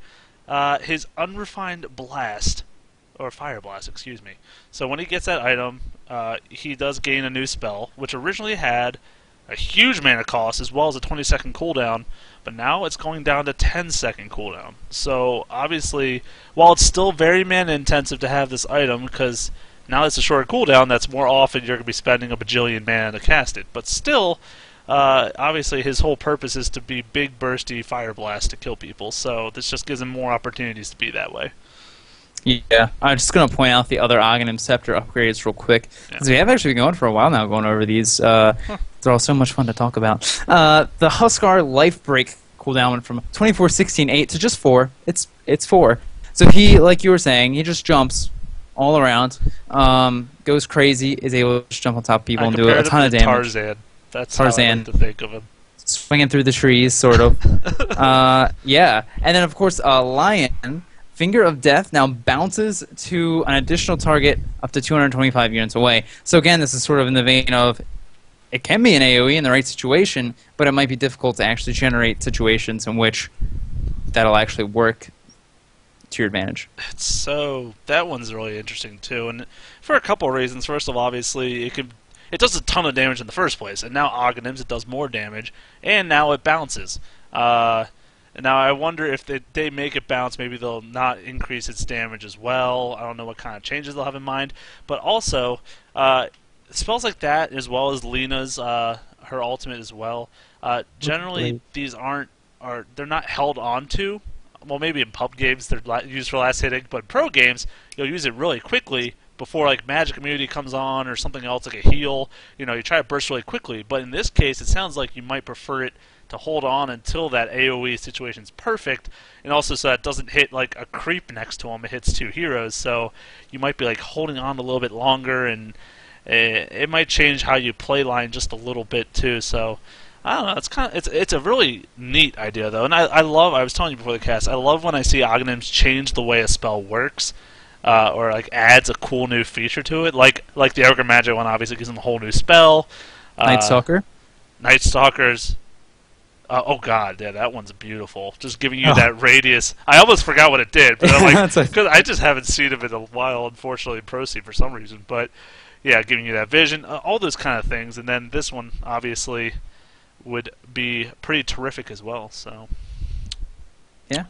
His Unrefined Blast, or Fire Blast, excuse me. So when he gets that item, he does gain a new spell, which originally had a huge mana cost as well as a 20-second cooldown, but now it's going down to 10-second cooldown. So obviously, while it's still very mana intensive to have this item, because now it's a shorter cooldown, that's more often you're going to be spending a bajillion mana to cast it. But still, obviously his whole purpose is to be big, bursty Fire Blast to kill people, so this just gives him more opportunities to be that way. Yeah, I'm just going to point out the other Aghanim Scepter upgrades real quick, Yeah. because we have actually been going for a while now going over these. They're all so much fun to talk about. The Huskar Life Break cooldown went from 24-16-8 to just 4. It's 4. So he, like you were saying, he just jumps all around, goes crazy, is able to just jump on top of people and do a ton of damage. Tarzan. That's Tarzan. how I like to think of him. Swinging through the trees, sort of. Yeah, and then of course, Lion, Finger of Death now bounces to an additional target up to 225 units away. So again, this is sort of in the vein of it can be an AoE in the right situation, but it might be difficult to actually generate situations in which that'll actually work to your advantage. So that one's really interesting too, and for a couple of reasons. First of all, obviously, it does a ton of damage in the first place, and now Aghanims, it does more damage, and now it bounces. Now I wonder if they make it bounce, maybe they'll not increase its damage as well. I don't know what kind of changes they'll have in mind, but also spells like that, as well as Lena's her ultimate as well. Generally, these they're not held onto. Well, maybe in pub games they're used for last hitting, but pro games you'll use it really quickly before like Magic Immunity comes on or something else like a heal. You try to burst really quickly, but in this case it sounds like you might prefer it to hold on until that AoE situation's perfect, and also so that it doesn't hit like a creep next to him. It hits 2 heroes, so you might be like holding on a little bit longer, and it might change how you play line just a little bit too. So I don't know. It's a really neat idea though, and I was telling you before the cast, I love when I see Aghanims change the way a spell works, or like adds a cool new feature to it. Like the Ogre Magic one obviously gives them a whole new spell. Night Stalker. Night Stalkers. Oh god, yeah, that one's beautiful. Just giving you that radius. I almost forgot what it did, but I'm like, because I just haven't seen it in a while, unfortunately, in Pro Seed for some reason. But yeah, giving you that vision, all those kind of things, and then this one obviously would be pretty terrific as well. So yeah.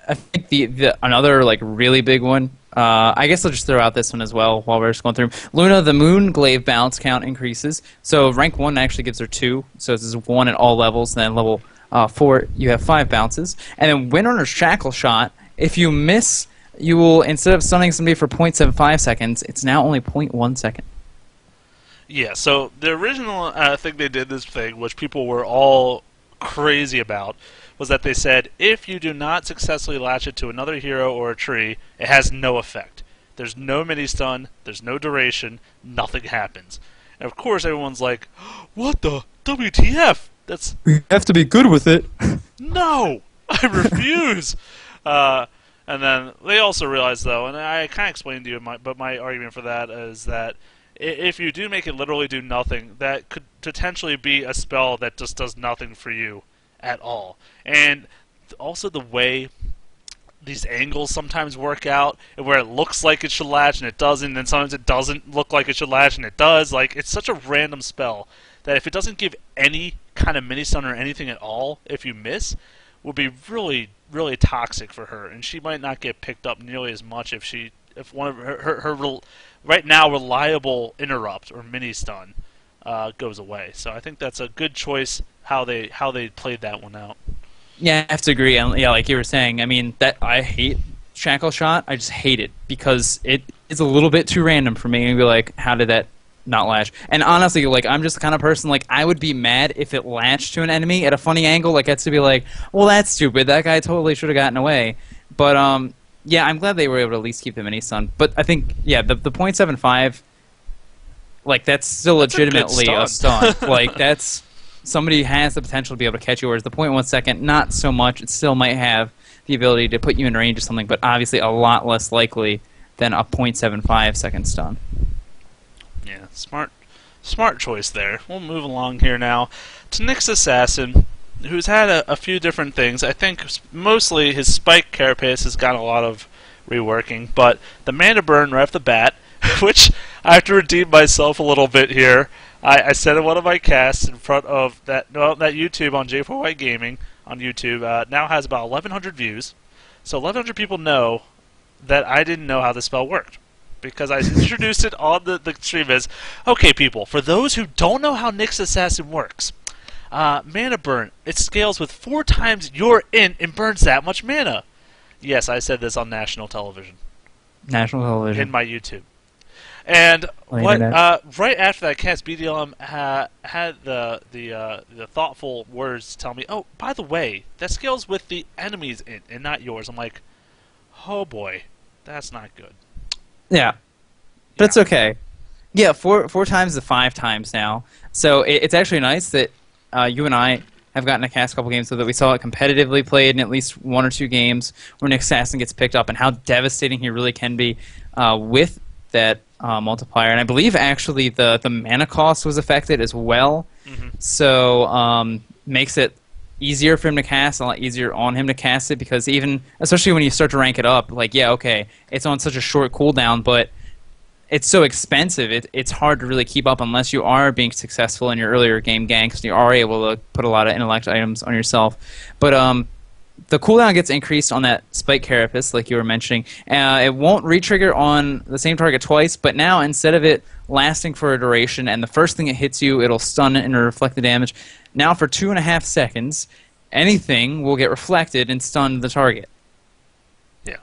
I think the another like really big one. I guess I'll just throw out this one as well while we're just going through. Luna, the Moon Glaive bounce count increases. So rank 1 actually gives her 2. So this is 1 at all levels. And then level 4, you have 5 bounces. And then Windrunner's Shackle Shot. If you miss, you will, instead of stunning somebody for 0.75 seconds, it's now only 0.1 second. Yeah, so the original thing they did this thing, which people were all crazy about, was that they said if you do not successfully latch it to another hero or a tree, it has no effect. There's no mini stun, there's no duration, nothing happens. And of course everyone's like, what the WTF? We have to be good with it. No! I refuse! And then they also realized though, and I kind of explained to you, but my argument for that is that if you do make it literally do nothing, that could potentially be a spell that just does nothing for you at all. And also the way these angles sometimes work out, and where it looks like it should latch and it doesn't, and then sometimes it doesn't look like it should latch and it does. Like, it's such a random spell that if it doesn't give any kind of mini stun or anything at all, if you miss, would be really, really toxic for her, and she might not get picked up nearly as much if one of her right now reliable interrupt or mini stun goes away. So I think that's a good choice how they played that one out. Yeah, I have to agree. And yeah, like you were saying, I mean, that I hate Shackle Shot. I just hate it because it is a little bit too random for me. And be like, how did that not latch? And honestly, like, I'm just the kind of person, like, I would be mad if it latched to an enemy at a funny angle. Like, it's to be like, well, that's stupid. That guy totally should have gotten away. But yeah, I'm glad they were able to at least keep the mini stun. But I think, yeah, the 0.75, like, that's still legitimately a stun. Like, that's somebody has the potential to be able to catch you, whereas the 0.1 second, not so much. It still might have the ability to put you in range of something, but obviously a lot less likely than a 0.75 second stun. Yeah, smart choice there. We'll move along here now to Nyx Assassin, who's had a few different things. I think mostly his Spike Carapace has gotten a lot of reworking, but the Mana Burn right off the bat, which I have to redeem myself a little bit here. I said in one of my casts in front of that YouTube on J4Y Gaming on YouTube now has about 1,100 views. So 1,100 people know that I didn't know how the spell worked, because I introduced it on the stream as, okay, people, for those who don't know how Nyx Assassin works, Mana Burn, it scales with 4 times your int and burns that much mana. Yes, I said this on national television National in television. my YouTube. And On the what internet. right after that cast, BDLM had the thoughtful words to tell me, "Oh, by the way, that scales with the enemies in, and not yours." I'm like, "Oh boy, that's not good." Yeah, but Yeah, it's okay. Yeah, four times to 5 times now. So it's actually nice that you and I have gotten to cast a couple games so that we saw it competitively played in at least 1 or 2 games where Nick Assassin gets picked up and how devastating he really can be with that multiplier. And I believe actually the mana cost was affected as well. hmm So makes it easier for him to cast, a lot easier on him to cast it because even, especially when you start to rank it up, like, yeah, okay, it's on such a short cooldown, but it's so expensive, it's hard to really keep up unless you are being successful in your earlier game ganks. You are able to put a lot of intellect items on yourself. But the cooldown gets increased on that Spike Carapace, like you were mentioning. It won't re-trigger on the same target twice, but now instead of it lasting for a duration and the first thing it hits you, it'll stun it and reflect the damage. Now for 2.5 seconds, anything will get reflected and stun the target. yeah.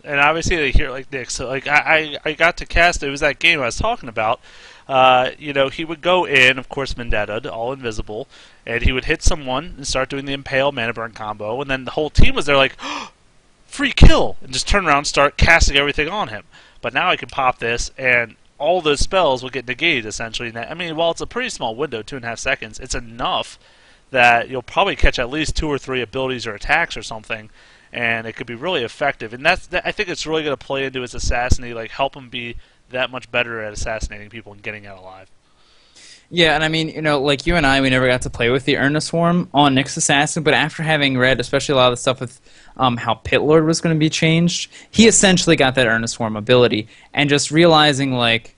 And obviously they hear like Nick. So like I got to cast. It was that game I was talking about. He would go in, of course, Vendetta, all invisible, and he would hit someone and start doing the Impale Mana Burn combo, and then the whole team was there like, oh, free kill, and just turn around and start casting everything on him. But now I can pop this, and all those spells will get negated, essentially. I mean, while it's a pretty small window, 2.5 seconds, it's enough that you'll probably catch at least 2 or 3 abilities or attacks or something, and it could be really effective. And I think it's really going to play into his assassinate, like help him be that much better at assassinating people and getting out alive. Yeah, and I mean, like you and I, we never got to play with the Earnest Swarm on Nyx Assassin, but after having read, especially a lot of the stuff with how Pit Lord was going to be changed, he essentially got that Earnest Swarm ability, and just realizing, like,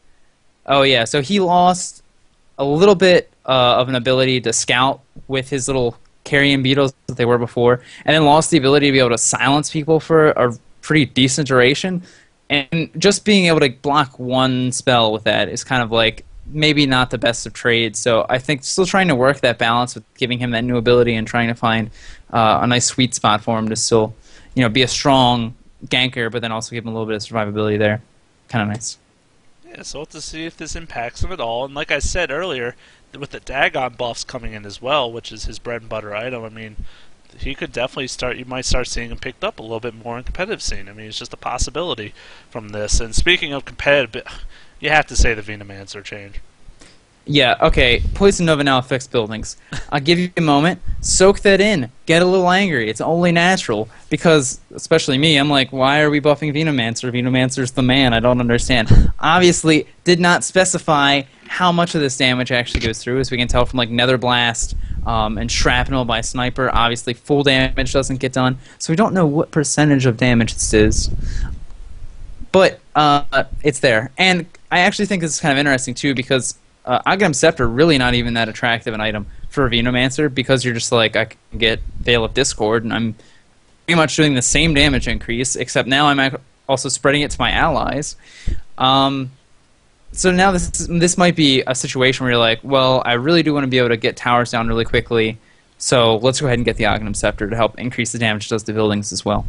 oh yeah, so he lost a little bit of an ability to scout with his little carrion beetles that they were before, and then lost the ability to be able to silence people for a pretty decent duration, and just being able to block one spell with that is kind of like maybe not the best of trades. So I think still trying to work that balance with giving him that new ability and trying to find a nice sweet spot for him to still, be a strong ganker, but then also give him a little bit of survivability there. Kind of nice. Yeah, so we'll have to see if this impacts him at all. And like I said earlier, with the Dagon buffs coming in as well, which is his bread and butter item, I mean, he could definitely start. You might start seeing him picked up a little bit more in competitive scene. I mean, it's just a possibility from this. And speaking of competitive, you have to say the Venomancer change. Yeah, okay. Poison Nova now affects buildings. I'll give you a moment. Soak that in. Get a little angry. It's only natural. Because, especially me, I'm like, why are we buffing Venomancer? Venomancer's the man. I don't understand. Obviously, did not specify how much of this damage actually goes through. As we can tell from, like, Nether Blast and Shrapnel by Sniper. Obviously, full damage doesn't get done. So we don't know what percentage of damage this is. But it's there. And I actually think this is kind of interesting, too, because Aghanim Scepter really not even that attractive an item for a Venomancer because you're just like, I can get Veil of Discord, and I'm pretty much doing the same damage increase, except now I'm also spreading it to my allies. So now this might be a situation where you're like, well, I really do want to be able to get towers down really quickly, so let's go ahead and get the Aghanim Scepter to help increase the damage it does to buildings as well.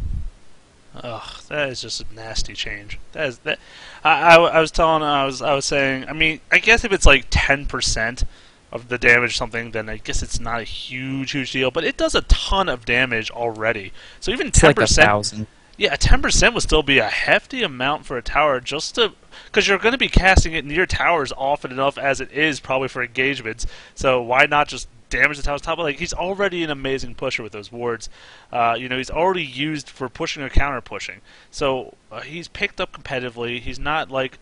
Ugh, that is just a nasty change. That is that. I was saying. I mean, I guess if it's like 10% of the damage something, then I guess it's not a huge deal. But it does a ton of damage already. So even 10%, It's like 1,000. yeah, 10% would still be a hefty amount for a tower just to. Because you're going to be casting it near towers often enough as it is probably for engagements. So why not just damage the tower's top? Like, he's already an amazing pusher with those wards. He's already used for pushing or counter pushing. So he's picked up competitively. He's not like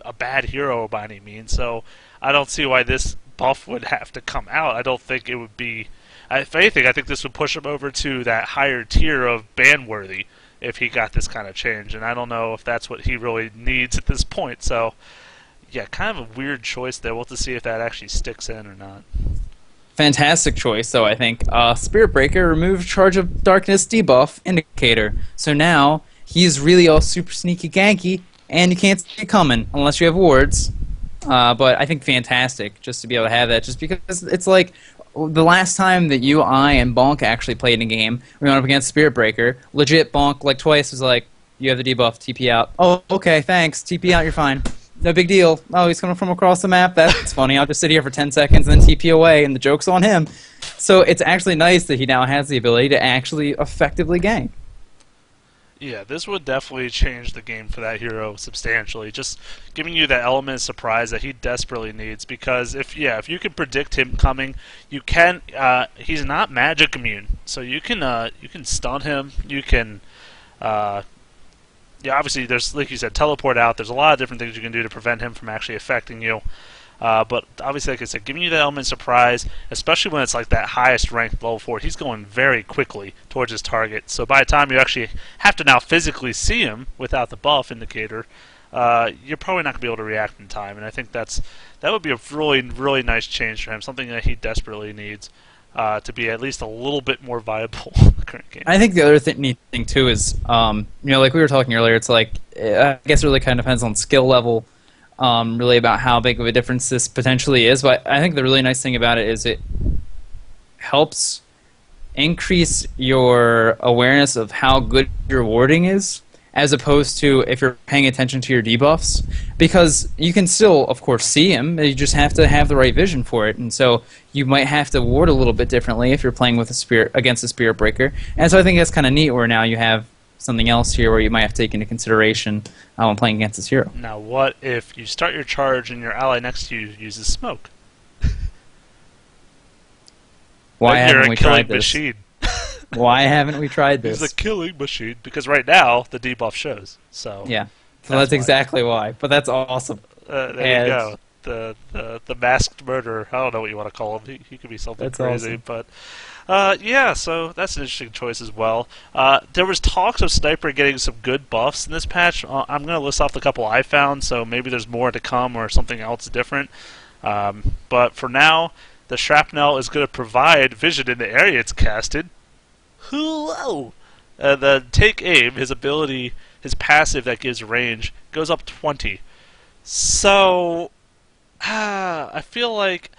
a bad hero by any means. So I don't see why this buff would have to come out. I don't think it would be. If anything, I think this would push him over to that higher tier of ban worthy if he got this kind of change. And I don't know if that's what he really needs at this point. So yeah, kind of a weird choice there. We'll have to see if that actually sticks in or not. Fantastic choice, though, I think. Spirit Breaker removed Charge of Darkness debuff indicator. So now he's really all super sneaky ganky, and you can't see it coming unless you have wards. But I think fantastic just to be able to have that, just because it's like the last time that you, I, and Bonk actually played in a game, we went up against Spirit Breaker. Legit, Bonk, like twice, was like, you have the debuff, TP out. Oh, okay, thanks. TP out, you're fine. No big deal. Oh, he's coming from across the map? That's funny. I'll just sit here for 10 seconds and then TP away, and the joke's on him. So it's actually nice that he now has the ability to actually effectively gank. Yeah, this would definitely change the game for that hero substantially. Just giving you that element of surprise that he desperately needs. Because if you can predict him coming, you can. He's not magic immune, so you can stun him. You can. Obviously, there's, like you said, teleport out. There's a lot of different things you can do to prevent him from actually affecting you. But obviously, like I said, giving you that element of surprise, especially when it's like that highest ranked level 4, he's going very quickly towards his target. So by the time you actually have to now physically see him without the buff indicator, you're probably not going to be able to react in time. And I think that would be a really, really nice change for him, something that he desperately needs to be at least a little bit more viable in the current game. I think the other neat thing, too, is, like we were talking earlier, it's like, I guess it really kind of depends on skill level. Really about how big of a difference this potentially is, but I think the really nice thing about it is it helps increase your awareness of how good your warding is, as opposed to if you're paying attention to your debuffs, because you can still, of course, see him, you just have to have the right vision for it, and so you might have to ward a little bit differently if you're playing with against a Spirit Breaker, and so I think that's kind of neat where now you have something else here where you might have to take into consideration when playing against this hero. Now, what if you start your charge and your ally next to you uses smoke? Why haven't we tried this? Machine. Why haven't we tried this? He's a killing machine because right now the debuff shows. So yeah, so that's exactly why. But that's awesome. There you go. The masked murderer. I don't know what you want to call him. He could be something that's crazy, awesome. but. So that's an interesting choice as well. There was talks of Sniper getting some good buffs in this patch. I'm going to list off the couple I found, so maybe there's more to come or something else different. But for now, the Shrapnel is going to provide vision in the area it's casted. Hello! The Take Aim, his ability, his passive that gives range, goes up 20. So... I feel like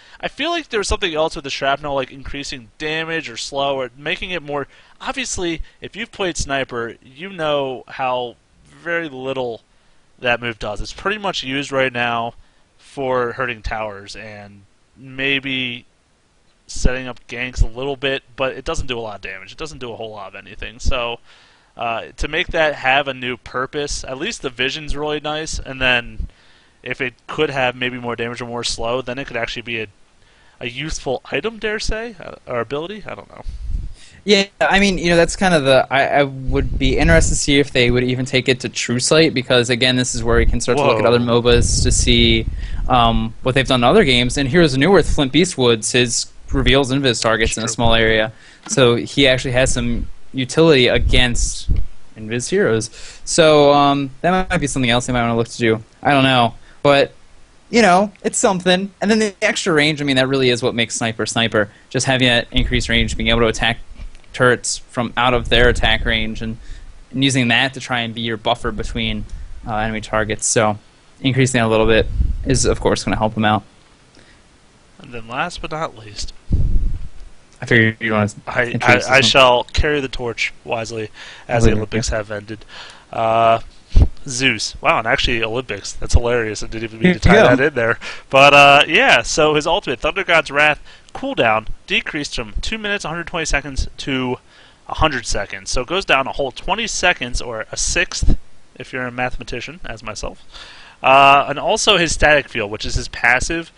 there's something else with the Shrapnel, like increasing damage or slow or making it more. Obviously, if you've played Sniper, you know how very little that move does. It's pretty much used right now for hurting towers and maybe setting up ganks a little bit, but it doesn't do a lot of damage. It doesn't do a whole lot of anything. So to make that have a new purpose, at least the vision's really nice, and then if it could have maybe more damage or more slow, then it could actually be a useful item, dare say, or ability. I don't know. Yeah, I mean, that's kind of I would be interested to see if they would even take it to True Sight, because, again, this is where we can start to look at other MOBAs to see what they've done in other games. And Heroes of New Earth, Flint Beastwoods, his reveals invis targets in a small area. So he actually has some utility against invis heroes. So that might be something else they might want to look to do. I don't know. But, it's something. And then the extra range, I mean, that really is what makes Sniper. Just having that increased range, being able to attack turrets from out of their attack range, and using that to try and be your buffer between enemy targets. So increasing that a little bit is, of course, going to help them out. And then last but not least, I figured you want to I shall carry the torch wisely as the Olympics have ended. Zeus. Wow, and actually Olympics. That's hilarious. I didn't even mean to tie that in there. But, so his ultimate, Thunder God's Wrath, cooldown decreased from 2 minutes, 120 seconds to 100 seconds. So it goes down a whole 20 seconds, or a sixth, if you're a mathematician, as myself. And also his static field, which is his passive,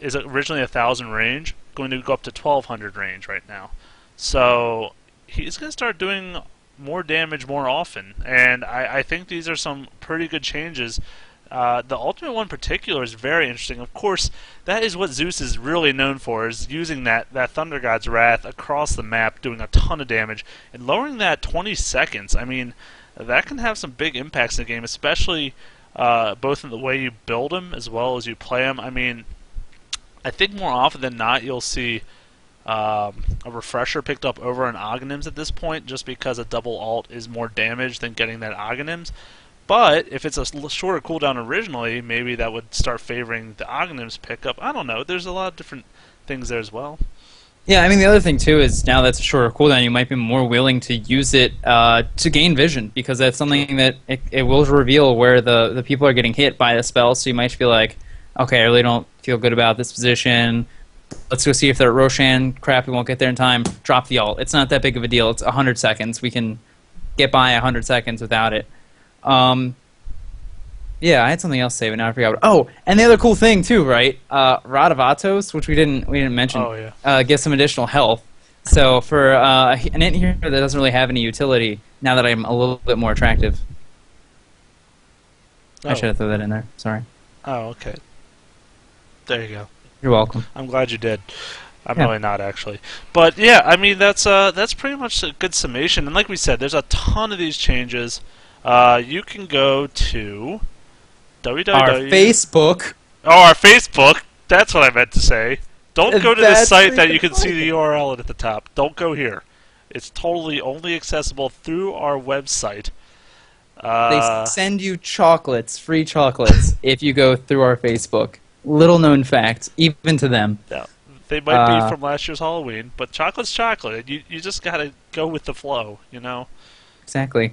is originally 1,000 range, going to go up to 1,200 range right now. So he's going to start doing more damage more often, and I think these are some pretty good changes. The ultimate one in particular is very interesting. Of course, that is what Zeus is really known for, is using that Thunder God's Wrath across the map, doing a ton of damage, and lowering that 20 seconds. I mean, that can have some big impacts in the game, especially both in the way you build them as well as you play them. I mean, I think more often than not you'll see a refresher picked up over an Oghanims at this point, just because a double alt is more damage than getting that Oghanims. But if it's a shorter cooldown originally, maybe that would start favoring the Oghanims pickup. I don't know. There's a lot of different things there as well. Yeah, I mean, the other thing, too, is now that's a shorter cooldown, you might be more willing to use it to gain vision, because that's something that it will reveal where the people are getting hit by the spell, so you might feel like, okay, I really don't feel good about this position. Let's go see if they're at Roshan. Crap, we won't get there in time. Drop the ult. It's not that big of a deal. It's 100 seconds. We can get by 100 seconds without it. Yeah, I had something else to say, but now I forgot. Oh, and the other cool thing too, right? Rod of Atos, which we didn't mention, gives some additional health. So for an int here that doesn't really have any utility, now that I'm a little bit more attractive, I should have thrown that in there. Sorry. Oh, okay. There you go. You're welcome. I'm glad you did. I'm really not, actually. But yeah, I mean, that's pretty much a good summation. And like we said, there's a ton of these changes. You can go to www. Our Facebook. Oh, our Facebook. That's what I meant to say. Don't go to the site that you can see the URL at the top. Don't go here. It's totally only accessible through our website. They send you chocolates, free chocolates, if you go through our Facebook. Little known fact, even to them. Yeah, they might be from last year's Halloween, but chocolate's chocolate. You just gotta go with the flow, you know. Exactly.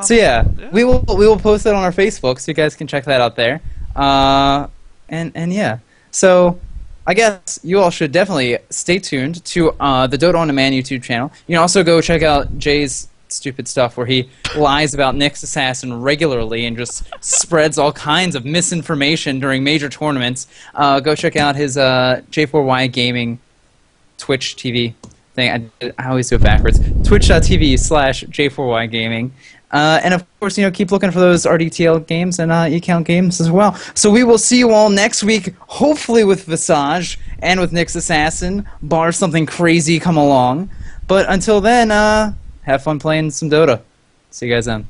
So yeah, we will post that on our Facebook, so you guys can check that out there. And yeah, so I guess you all should definitely stay tuned to the Dota on Demand YouTube channel. You can also go check out Jay's stupid stuff where he lies about Nyx Assassin regularly and just spreads all kinds of misinformation during major tournaments. Go check out his J4Y Gaming Twitch TV thing. I always do it backwards. Twitch.tv/J4Y Gaming. And of course, keep looking for those RDTL games and E-Count games as well. So we will see you all next week, hopefully with Visage and with Nyx Assassin, bar something crazy come along. But until then, have fun playing some Dota. See you guys then.